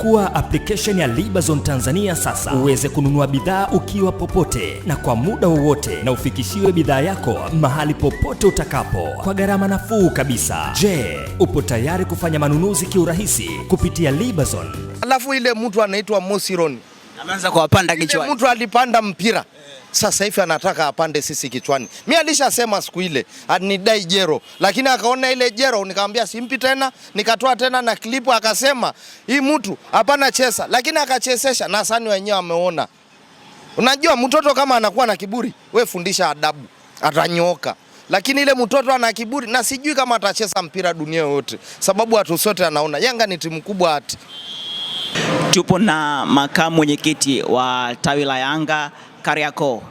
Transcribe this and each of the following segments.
Pakua application ya Libazon Tanzania sasa uweze kununua bidhaa ukiwa popote na kwa muda wowote, na ufikishiwe bidhaa yako mahali popote utakapo kwa gharama nafuu kabisa. Je, upo tayari kufanya manunuzi kiurahisi kupitia Libazon? Alafu ile mtu anaitwa Mosiron ameanza kuwapanda kichwani. Mtu alipanda mpira, sasa hivi anataka apande sisi kichwani. Mimi alishasema siku ile anidai jero, lakini akaona ile jero, nikamwambia simpi tena, nikatoa tena na klipu, akasema hii mtu hapana chesa, lakini akachesesha na sani wenyewe ameona. Unajua mtoto kama anakuwa na kiburi, we fundisha adabu, atanyoka. Lakini ile mtoto ana kiburi na sijui kama atacheza mpira dunia yote, sababu watu sote anaona Yanga ni timu kubwa ati. Tupo na makamu mwenyekiti wa tawi la Yanga Kariakoo.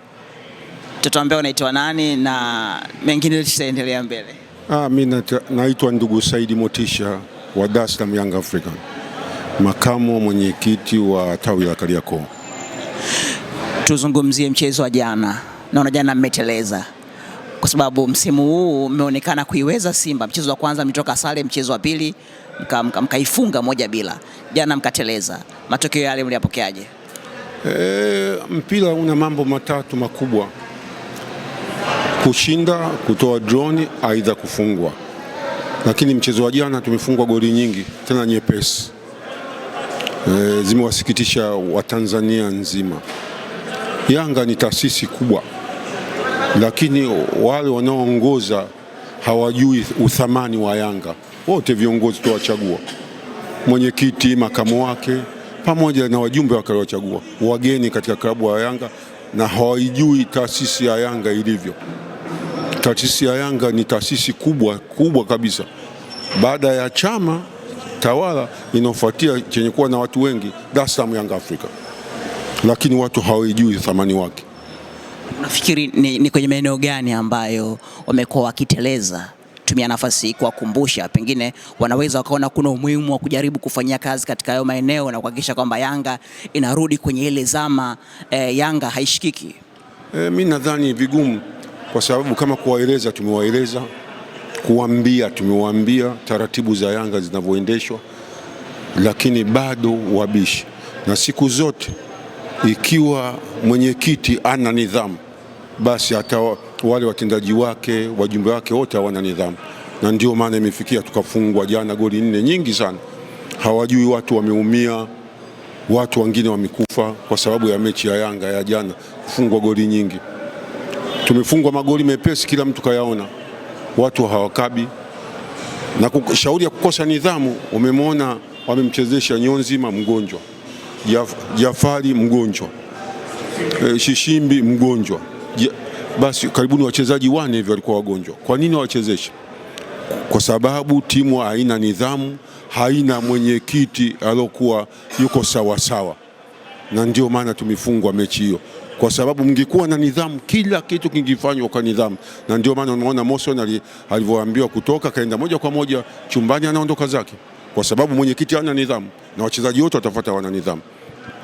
Tutuambie unaitwa nani na mengine tutaendelea mbele. Mimi naitwa ndugu Saidi Motisha wa Dar es Salaam Young African. Makamu mwenyekiti wa tawi la Kariakoo. Tuzungumzie mchezo wa jana. Naona jana mmeteleza, kwa sababu msimu huu umeonekana kuiweza Simba. Mchezo wa kwanza mlitoka sare, mchezo wa pili mkaifunga 1-0. Jana mkateleza. Matokeo yale mliyapokeaje? Mpira una mambo matatu makubwa: kushinda, kutoa drone, aidha kufungwa. Lakini mchezo wa jana tumefungwa goli nyingi tena nyepesi. Zimewasikitisha Watanzania nzima. Yanga ni taasisi kubwa, lakini wale wanaoongoza hawajui uthamani wa Yanga. Wote viongozi tuwachagua, mwenyekiti, makamu wake, pamoja na wajumbe wakawachagua wageni katika klabu ya Yanga, na hawajui taasisi ya Yanga ilivyo. Taasisi ya Yanga ni taasisi kubwa kabisa. Baada ya chama tawala inafuatia chenye kuwa na watu wengi, Dar es Salaam Young Africa, lakini watu hawajui thamani wake. Unafikiri ni kwenye maeneo gani ambayo wamekuwa wakiteleza? Tumia nafasi kuwakumbusha, pengine wanaweza wakaona kuna umuhimu wa kujaribu kufanyia kazi katika hayo maeneo na kuhakikisha kwamba Yanga inarudi kwenye ile zama, Yanga haishikiki. Mimi nadhani vigumu, kwa sababu kama kuwaeleza tumewaeleza, kuambia tumewaambia taratibu za Yanga zinavyoendeshwa, lakini bado wabishi. Na siku zote ikiwa mwenyekiti ana nidhamu, basi hata wale watendaji wake, wajumbe wake wote hawana nidhamu. Na ndio maana imefikia tukafungwa jana goli 4 nyingi sana. Hawajui watu wameumia, watu wengine wamekufa kwa sababu ya mechi ya Yanga ya jana, kufungwa goli nyingi. Tumefungwa magoli mepesi, kila mtu kayaona, watu hawakabi. Na shauri ya kukosa nidhamu, umemwona wamemchezesha Nyonzima mgonjwa, Jafari mgonjwa, Shishimbi mgonjwa. Basi karibuni wachezaji 4 hivyo walikuwa wagonjwa. Kwa nini wachezeshe? Kwa sababu timu haina nidhamu, haina mwenyekiti aliyokuwa yuko sawa. Na ndio maana tumefungwa mechi hiyo. Kwa sababu mngekuwa na nidhamu, kila kitu kingefanywa kwa nidhamu. Na ndio maana unaona Moson alivyoambiwa kutoka, kaenda moja kwa moja chumbani, anaondoka zake. Kwa sababu mwenyekiti hana nidhamu, na wachezaji wote watafuata wana nidhamu.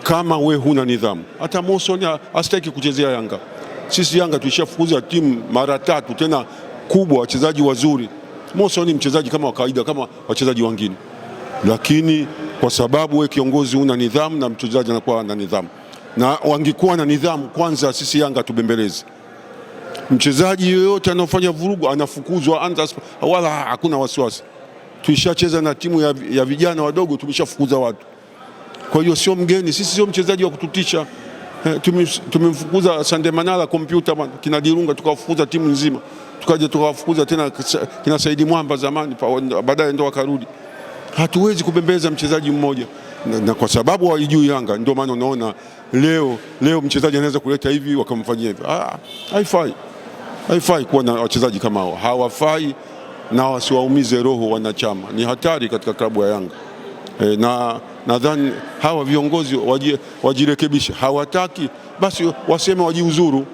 Kama we huna nidhamu, hata Moson hastaki kuchezea Yanga. Sisi Yanga tulishafukuza timu mara 3 tena kubwa, wachezaji wazuri. Moson ni mchezaji kama wa kawaida kama wachezaji wengine. Lakini kwa sababu we kiongozi una nidhamu na mchezaji anakuwa na nidhamu. Na wangekuwa na nidhamu, kwanza sisi Yanga tubembelezi. Mchezaji yoyote anafanya vurugu anafukuzwa, wala hakuna wasiwasi. Tulishacheza na timu ya vijana wadogo, tumeshafukuza watu. Kwa hiyo sio mgeni, sisi sio mchezaji wa kututisha. Tumemfukuza Sande Manala kompyuta kina Dirunga, tukawafukuza timu nzima. Tukaja tukawafukuza tena kina Saidi Mwamba zamani, baadaye ndo wakarudi. Hatuwezi kubembeza mchezaji mmoja. Na kwa sababu hawajui Yanga, ndio maana unaona leo mchezaji anaweza kuleta hivi wakamfanyia hivi. Haifai kuwa na wachezaji kama hao. Hawafai, na wasiwaumize roho wanachama. Ni hatari katika klabu ya Yanga. Na nadhani hawa viongozi wajirekebishe. Hawataki, basi waseme wajiuzuru.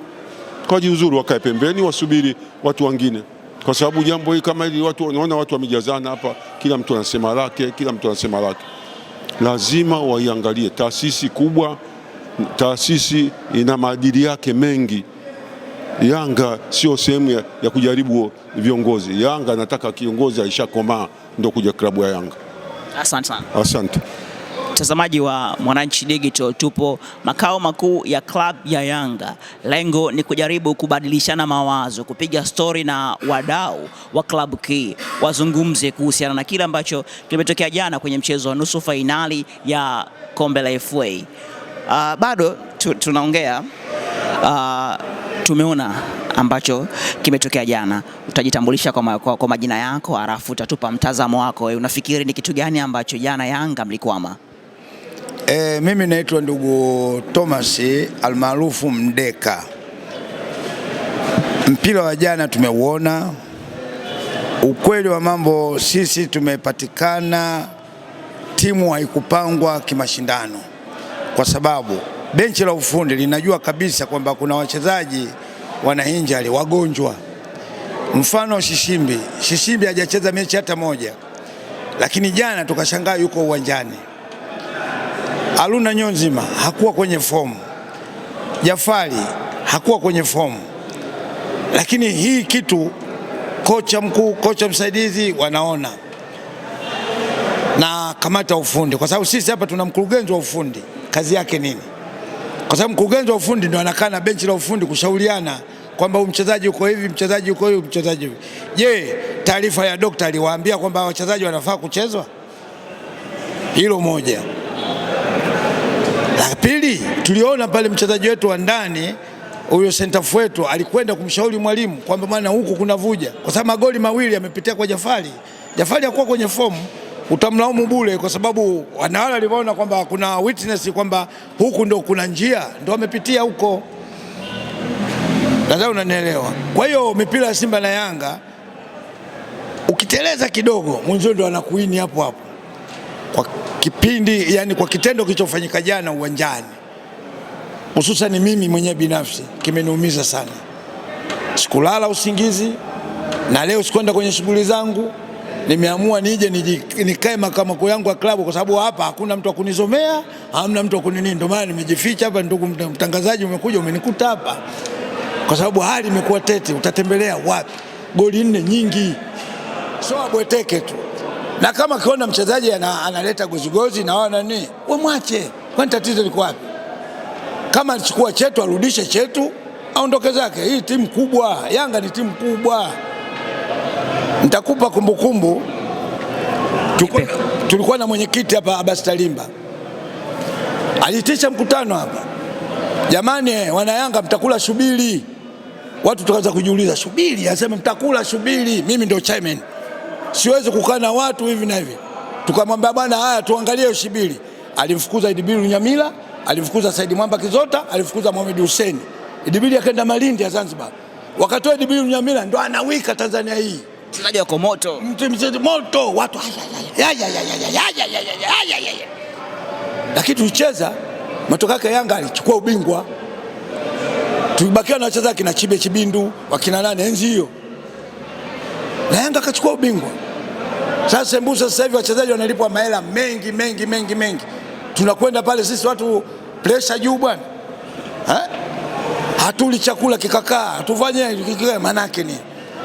Wakae pembeni, wasubiri watu wengine. Kwa sababu jambo hili kama hili, watu wanaona watu wamejazana hapa, kila mtu anasema lake. Lazima waiangalie. Taasisi kubwa, taasisi ina maadili yake mengi. Yanga sio sehemu ya kujaribu viongozi. Yanga anataka kiongozi aishakomaa ndio kuja klabu ya Yanga. Asante sana. Asante. Mtazamaji wa Mwananchi Digital, tupo makao makuu ya club ya Yanga. Lengo ni kujaribu kubadilishana mawazo, kupiga story na wadau wa club hii, wazungumze kuhusiana na kile ambacho kimetokea jana kwenye mchezo wa nusu fainali ya kombe la FA. Bado tunaongea, tumeona ambacho kimetokea jana. Utajitambulisha kwa majina yako, halafu utatupa mtazamo wako. Unafikiri ni kitu gani ambacho jana Yanga mlikwama? Mimi naitwa ndugu Thomas almaarufu Mdeka. Mpira wa jana tumeuona. Ukweli wa mambo, sisi tumepatikana, timu haikupangwa kimashindano, kwa sababu benchi la ufundi linajua kabisa kwamba kuna wachezaji wana injury, wagonjwa. Mfano Shishimbi hajacheza mechi hata moja, lakini jana tukashangaa yuko uwanjani. Aluna Nyonzima hakuwa kwenye fomu, Jafari hakuwa kwenye fomu. Lakini hii kitu kocha mkuu, kocha msaidizi wanaona, na kamati ya ufundi, kwa sababu sisi hapa tuna mkurugenzi wa ufundi. Kazi yake nini? Kwa sababu mkurugenzi wa ufundi ndio anakaa na benchi la ufundi kushauriana kwamba mchezaji uko hivi, mchezaji uko hivi, mchezaji hivi. Je, taarifa ya daktari aliwaambia kwamba wachezaji wanafaa kuchezwa? Hilo moja. La pili, tuliona pale mchezaji wetu wa ndani, huyo center wetu, alikwenda kumshauri mwalimu kwamba maana huku kuna vuja, kwa sababu magoli mawili yamepitia kwa Jafari. Jafari hakuwa kwenye fomu, utamlaumu bure, kwa sababu wanawala waliona kwamba kuna witness kwamba huku ndo kuna njia, ndo amepitia huko. Nadhani unanielewa. Kwa hiyo mipira ya Simba na Yanga, ukiteleza kidogo mwanzo ndo anakuini hapo hapo. Kwa kipindi, yani kwa kitendo kilichofanyika jana uwanjani, hususan mimi mwenyewe binafsi kimeniumiza sana. Sikulala usingizi, na leo sikwenda kwenye shughuli zangu. Nimeamua nije nikae makao yangu ya klabu, kwa sababu hapa hakuna mtu akunizomea, hamna mtu akunini. Ndio maana nimejificha hapa. Ndugu mtangazaji, umekuja umenikuta hapa kwa sababu hali imekuwa tete. Utatembelea wapi? Goli 4 nyingi, sio abweteke tu. Na kama kiona mchezaji analeta gozigozi na wana nini, wewe mwache. Kwani tatizo liko wapi? Kama alichukua chetu arudishe chetu, aondoke zake. Hii timu kubwa, Yanga ni timu kubwa. Nitakupa kumbukumbu. Tulikuwa na mwenyekiti hapa, Abbas Talimba, alitisha mkutano hapa, jamani wana Yanga mtakula shubiri. Watu tukaanza kujiuliza, shubiri? Anasema mtakula shubiri. Mimi ndio chairman, siwezi kukaa na watu hivi na hivi. Tukamwambia bwana, haya tuangalie shubiri. Alimfukuza Idibili Nyamila, alimfukuza Said Mwamba Kizota, alifukuza Mohamed Hussein. Idibili akaenda Malindi ya Zanzibar. Wakatoa Idibili Nyamila, ndo anawika Tanzania hii. Mchezaji wako moto. Mchezaji moto, watu lakini tulicheza, matokeo yake Yanga alichukua ubingwa. Tulibakia na wachezaji kina Chibe Chibindu, wakina nane enzi hiyo, na Yanga akachukua ubingwa. Sasa Mbusa, sasa hivi wachezaji wanalipwa mahela mengi. Tunakwenda pale sisi watu pressure juu bwana. Hatuli chakula kikakaa, hatufanye maana yake ni.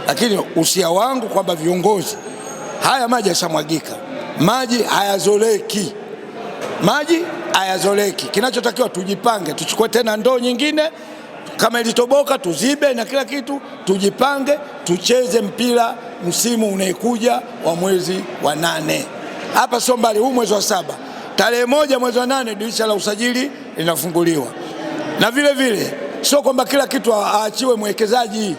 Lakini usia wangu kwamba viongozi, haya maji yashamwagika, maji hayazoleki. Kinachotakiwa tujipange, tuchukue tena ndoo nyingine, kama ilitoboka tuzibe na kila kitu, tujipange, tucheze mpira msimu unaikuja wa mwezi wa 8. Hapa sio mbali, huu mwezi wa 7, tarehe 1 mwezi wa 8 dirisha la usajili linafunguliwa. Na vile sio kwamba kila kitu aachiwe mwekezaji.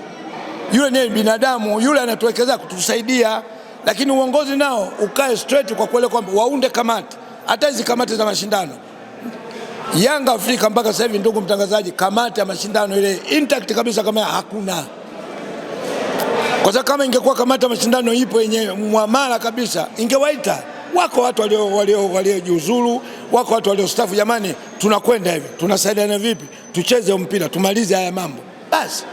Yule ni binadamu, yule anatuwekeza kutusaidia, lakini uongozi nao ukae straight kwa kweli kwamba waunde kamati. Hata hizi kamati za mashindano Yanga Afrika mpaka sasa hivi, ndugu mtangazaji, kamati ya mashindano ile intact kabisa kama hakuna. Kwa sababu kama ingekuwa kamati ya mashindano ipo yenye muamala kabisa, ingewaita. Wako watu waliojiuzulu, wako watu waliostaafu. Jamani, tunakwenda hivi, tunasaidiana vipi, tucheze mpira, tumalize haya mambo basi.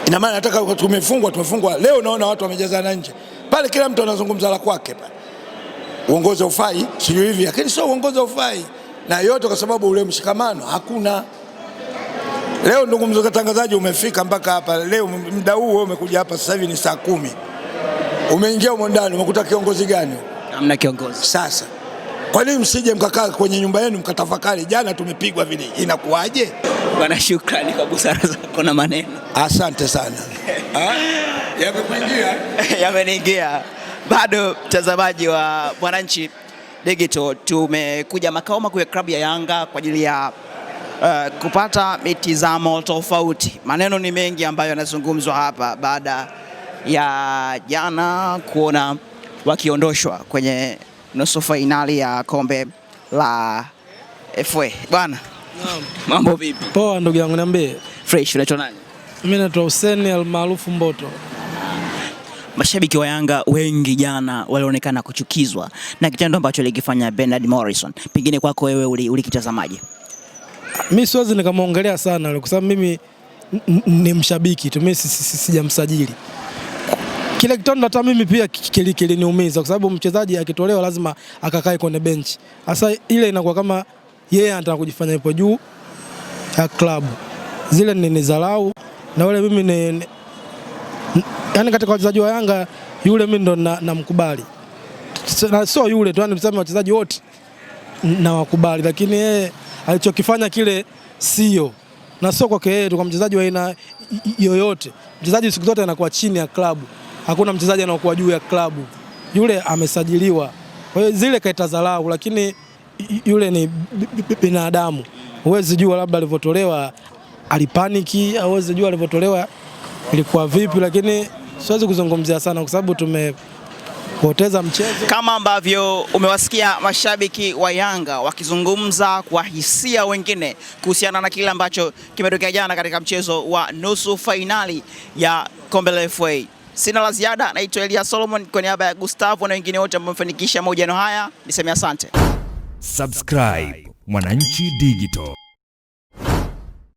Ina maana nataka tumefungwa leo, naona watu wamejazana nje pale, kila mtu anazungumza la kwake pale. Uongozi ufai, sio hivi, lakini sio uongozi ufai, na yote kwa sababu ule mshikamano hakuna. Leo ndugu mtangazaji, umefika mpaka hapa leo, muda huu wewe umekuja hapa sasa hivi ni saa 10. Umeingia huko ndani, umekuta kiongozi gani? Hamna kiongozi. Sasa Kwa nini msije mkakaa kwenye nyumba yenu mkatafakari, jana tumepigwa vile, inakuwaje? Bwana, shukrani kwa busara zako na maneno. Asante sana. Yamekuingia? Yameniingia. Bado mtazamaji wa Mwananchi Digital, tumekuja makao makuu ya klabu ya Yanga kwa ajili ya kupata mitizamo tofauti. Maneno ni mengi ambayo yanazungumzwa hapa baada ya jana kuona wakiondoshwa kwenye nusu fainali ya kombe la FA. Bwana, mambo vipi? Poa ndugu yangu, niambie. Fresh. Unaitwa nani? Mimi naitwa Hussein almaarufu Mboto. Mashabiki wa Yanga wengi jana walionekana kuchukizwa na kitendo ambacho alikifanya Bernard Morrison. Pengine kwako wewe ulikitazamaje? Mimi siwezi nikamwongelea sana kwa sababu mimi ni mshabiki tu, mimi sijamsajili. Kile kitendo hata mimi pia kiliniumiza kwa sababu mchezaji akitolewa lazima akakae kwenye bench. Sasa ile inakuwa kama yeye anataka kujifanya yupo juu ya klabu. Zile ni dharau na wale mimi yani katika wachezaji wa Yanga yule mimi ndo namkubali. Sio yule tu, yani tuseme wachezaji wote na wakubali, lakini yeye alichokifanya kile sio. Na sio kwake yeye tu, kwa mchezaji wa aina yoyote. Mchezaji siku zote anakuwa chini ya klabu. Hakuna mchezaji anakuwa juu ya klabu. Yule amesajiliwa. Kwa hiyo zile kaita dharau, lakini yule ni binadamu. Huwezi jua labda alivyotolewa alipaniki, huwezi jua alivyotolewa ilikuwa vipi, lakini siwezi kuzungumzia sana kwa sababu tumepoteza mchezo. Kama ambavyo umewasikia mashabiki wa Yanga wakizungumza kwa hisia wengine kuhusiana na kile ambacho kimetokea jana katika mchezo wa nusu fainali ya kombe la FA. Sina la ziada. Naitwa Elia Solomon kwa niaba ya Gustavo na wengine wote ambao wamefanikisha mahojiano haya. Niseme asante. Subscribe Mwananchi Digital.